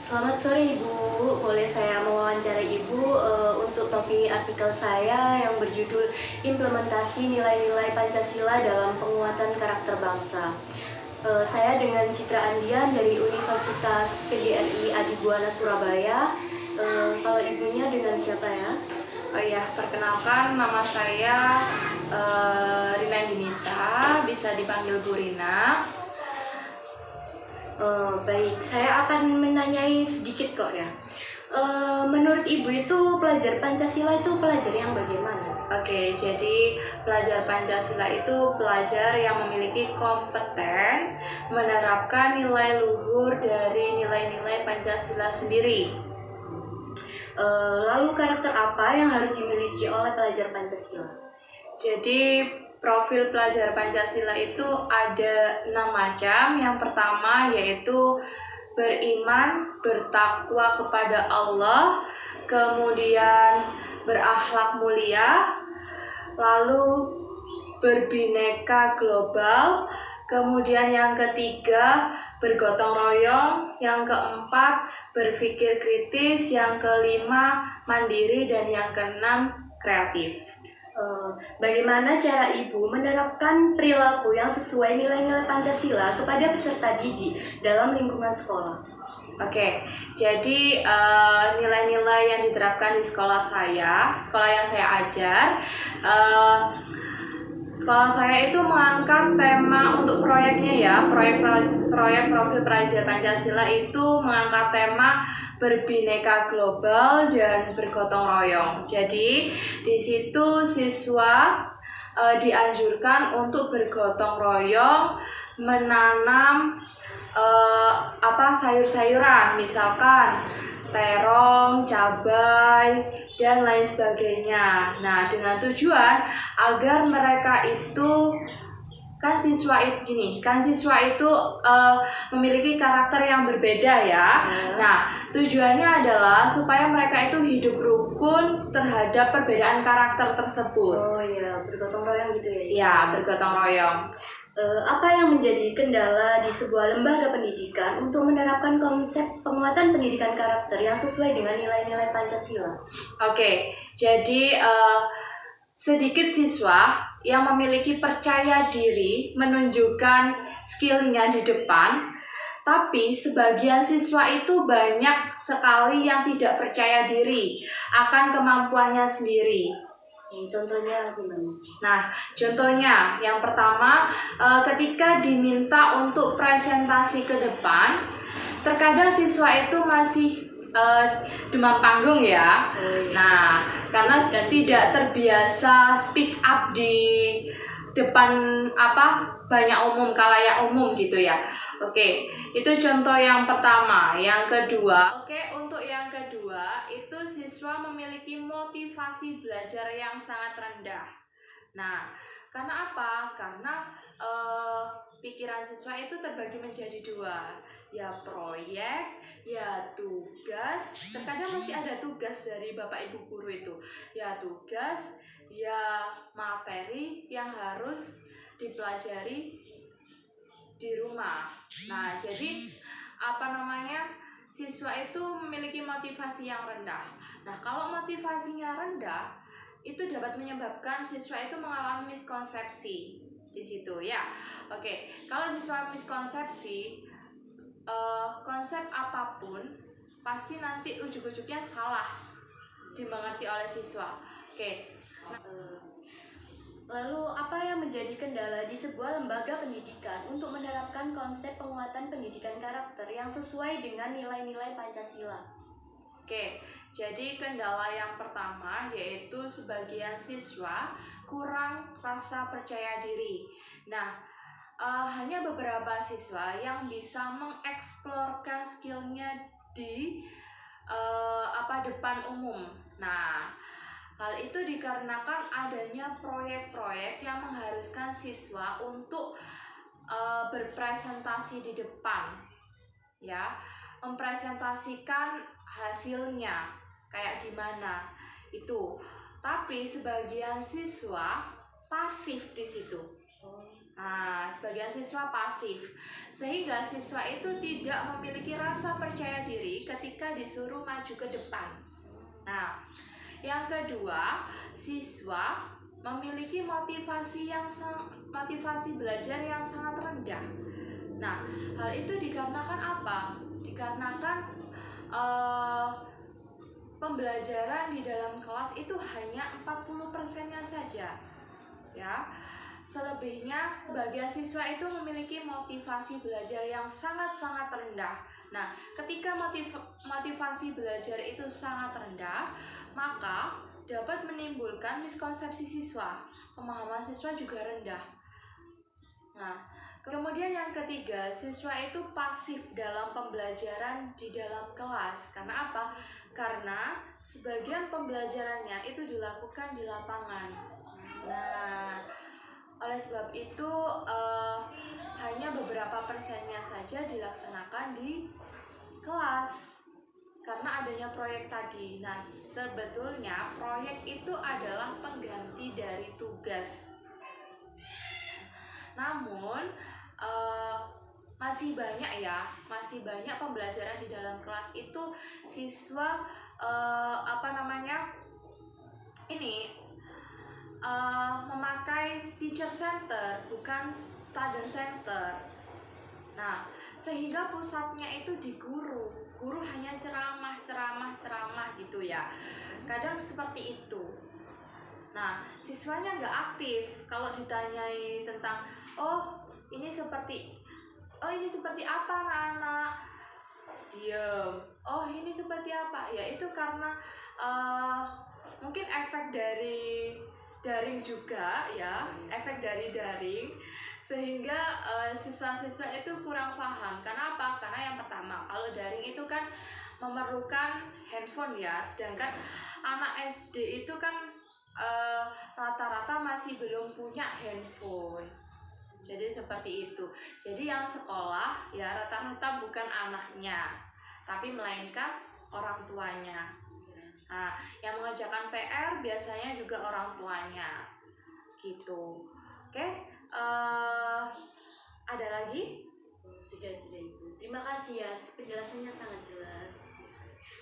Selamat sore Ibu, boleh saya mewawancarai Ibu untuk topik artikel saya yang berjudul Implementasi Nilai-nilai Pancasila dalam Penguatan Karakter Bangsa. Saya dengan Citra Andian dari Universitas PGRI Adibuana Surabaya. Kalau ibunya dengan siapa ya? Oh iya, perkenalkan nama saya Rina Yunita, bisa dipanggil Bu Rina. Baik, saya akan menanyai sedikit kok ya. Menurut Ibu itu pelajar Pancasila itu pelajar yang bagaimana? Oke, jadi pelajar Pancasila itu pelajar yang memiliki kompeten menerapkan nilai luhur dari nilai-nilai Pancasila sendiri. Lalu karakter apa yang harus dimiliki oleh pelajar Pancasila? Jadi profil pelajar Pancasila itu ada 6 macam. Yang pertama yaitu beriman, bertakwa kepada Allah, kemudian berakhlak mulia, lalu berbineka global, kemudian yang ketiga bergotong royong, yang keempat berpikir kritis, yang kelima mandiri, dan yang keenam kreatif. Bagaimana cara Ibu menerapkan perilaku yang sesuai nilai-nilai Pancasila kepada peserta didik dalam lingkungan sekolah? Oke, jadi nilai-nilai yang diterapkan di sekolah yang saya ajar, sekolah saya itu mengangkat tema untuk proyeknya ya, proyek profil pelajar Pancasila itu mengangkat tema berbineka global dan bergotong royong. Jadi di situ siswa dianjurkan untuk bergotong royong menanam sayur-sayuran, misalkan terong, cabai, dan lain sebagainya. Nah, dengan tujuan agar mereka itu siswa itu memiliki karakter yang berbeda ya. Nah, tujuannya adalah supaya mereka itu hidup rukun terhadap perbedaan karakter tersebut. Oh iya, bergotong royong gitu ya? Ya, bergotong royong. Apa yang menjadi kendala di sebuah lembaga pendidikan untuk menerapkan konsep penguatan pendidikan karakter yang sesuai dengan nilai-nilai Pancasila? Oke, jadi sedikit siswa yang memiliki percaya diri menunjukkan skillnya di depan, tapi sebagian siswa itu banyak sekali yang tidak percaya diri akan kemampuannya sendiri. Contohnya gimana? Nah, contohnya yang pertama, ketika diminta untuk presentasi ke depan, terkadang siswa itu masih demam panggung ya. Nah, karena tidak terbiasa speak up di depan banyak umum, khalayak umum gitu ya. Oke, itu contoh yang pertama. Yang kedua, untuk yang kedua itu siswa memiliki motivasi belajar yang sangat rendah. Nah, karena apa? Karena pikiran siswa itu terbagi menjadi dua, ya proyek, ya tugas. Terkadang masih ada tugas dari Bapak Ibu guru itu, ya tugas, ya materi yang harus dipelajari di rumah. Nah, jadi siswa itu memiliki motivasi yang rendah. Nah, kalau motivasinya rendah, itu dapat menyebabkan siswa itu mengalami miskonsepsi di situ ya. Oke, kalau siswa miskonsepsi, konsep apapun pasti nanti ujug-ujugnya salah dimengerti oleh siswa. Oke. Lalu apa yang menjadi kendala di sebuah lembaga pendidikan untuk menerapkan konsep penguatan pendidikan karakter yang sesuai dengan nilai-nilai Pancasila? Oke, jadi kendala yang pertama yaitu sebagian siswa kurang rasa percaya diri. Nah, hanya beberapa siswa yang bisa mengeksplorkan skillnya di depan umum. Nah, hal itu dikarenakan adanya proyek-proyek yang mengharuskan siswa untuk berpresentasi di depan, ya, mempresentasikan hasilnya kayak gimana itu. Tapi sebagian siswa pasif di situ. Oh. Nah, sebagian siswa pasif, sehingga siswa itu tidak memiliki rasa percaya diri ketika disuruh maju ke depan. Nah, yang kedua, siswa memiliki motivasi belajar yang sangat rendah. Nah, hal itu dikarenakan apa? Dikarenakan pembelajaran di dalam kelas itu hanya 40%-nya saja. Ya. Selebihnya, sebagian siswa itu memiliki motivasi belajar yang sangat-sangat rendah. Nah, ketika motivasi belajar itu sangat rendah, maka dapat menimbulkan miskonsepsi siswa. Pemahaman siswa juga rendah. Nah, kemudian yang ketiga, siswa itu pasif dalam pembelajaran di dalam kelas. Karena apa? Karena sebagian pembelajarannya itu dilakukan di lapangan. Nah, oleh sebab itu hanya beberapa persennya saja dilaksanakan di kelas karena adanya proyek tadi. Nah, sebetulnya proyek itu adalah pengganti dari tugas. Namun masih banyak pembelajaran di dalam kelas itu siswa memakai teacher center bukan student center. Nah, sehingga pusatnya itu di guru. Guru hanya ceramah gitu ya. Kadang seperti itu. Nah, siswanya nggak aktif. Kalau ditanyai tentang, ini seperti apa anak-anak? Diam. Ini seperti apa? Ya itu karena mungkin efek dari daring juga ya, efek dari daring, sehingga siswa-siswa itu kurang paham. Karena apa? Karena yang pertama, kalau daring itu kan memerlukan handphone ya, sedangkan anak SD itu kan rata-rata masih belum punya handphone. Jadi seperti itu. Jadi yang sekolah ya rata-rata bukan anaknya, tapi melainkan orang tuanya. Nah, yang mengerjakan PR biasanya juga orang tuanya, gitu. Oke, ada lagi? Sudah itu. Terima kasih ya, penjelasannya sangat jelas.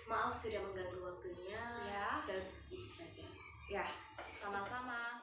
Maaf sudah mengganggu waktunya. Ya. Dan itu saja. Ya, sama-sama.